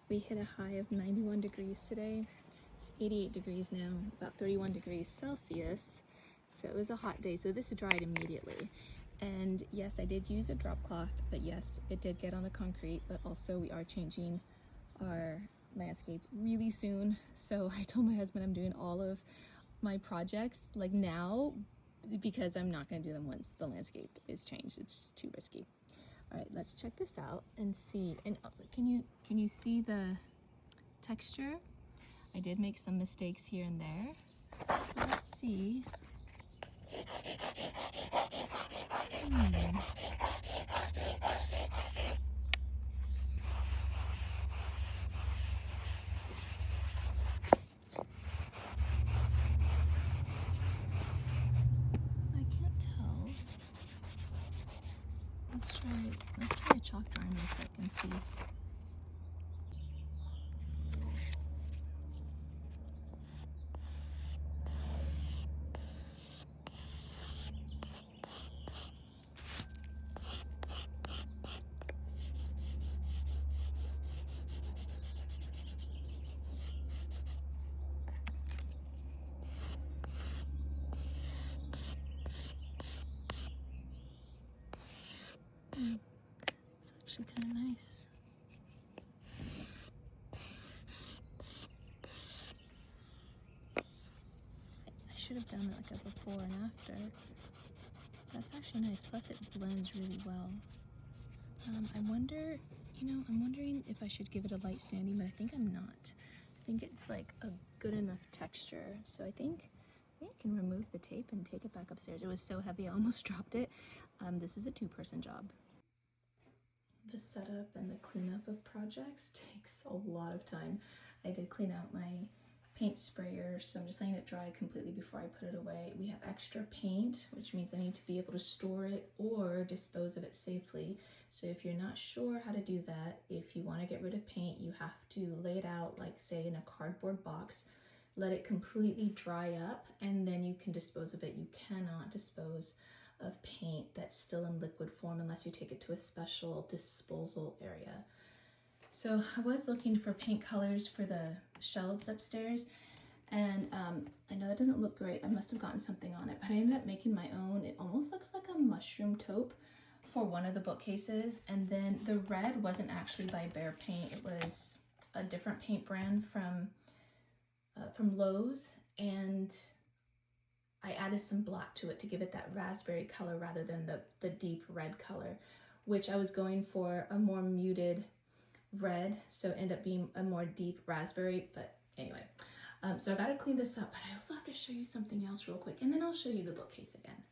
We hit a high of 91 degrees today. It's 88 degrees now, about 31 degrees Celsius. So it was a hot day, so this dried immediately. And yes, I did use a drop cloth, but yes, it did get on the concrete, but also we are changing our landscape really soon. So I told my husband I'm doing all of my projects like now because I'm not gonna do them once the landscape is changed. It's just too risky. All right, let's check this out and see. And can you see the texture? I did make some mistakes here and there. Let's see. I can't tell. Let's try a chalk drawing real quick and see. It's actually kind of nice. I should have done it like a before and after. That's actually nice, plus it blends really well. I wonder, I'm wondering if I should give it a light sanding, but I think I'm not. I think it's like a good enough texture. So I think I can remove the tape and take it back upstairs. It was so heavy, I almost dropped it. This is a two-person job. The setup and the cleanup of projects takes a lot of time. I did clean out my paint sprayer, so I'm just letting it dry completely before I put it away. We have extra paint, which means I need to be able to store it or dispose of it safely. So if you're not sure how to do that, if you want to get rid of paint, you have to lay it out, like say in a cardboard box, let it completely dry up, and then you can dispose of it. You cannot dispose of paint that's still in liquid form unless you take it to a special disposal area. So I was looking for paint colors for the shelves upstairs, and I know that doesn't look great. I must have gotten something on it, but I ended up making my own. It almost looks like a mushroom taupe for one of the bookcases, and then the red wasn't actually by Behr Paint. It was a different paint brand from Lowe's, and I added some black to it to give it that raspberry color rather than the deep red color, which I was going for a more muted red, so it ended up being a more deep raspberry. But anyway, so I gotta clean this up, but I also have to show you something else real quick, and then I'll show you the bookcase again.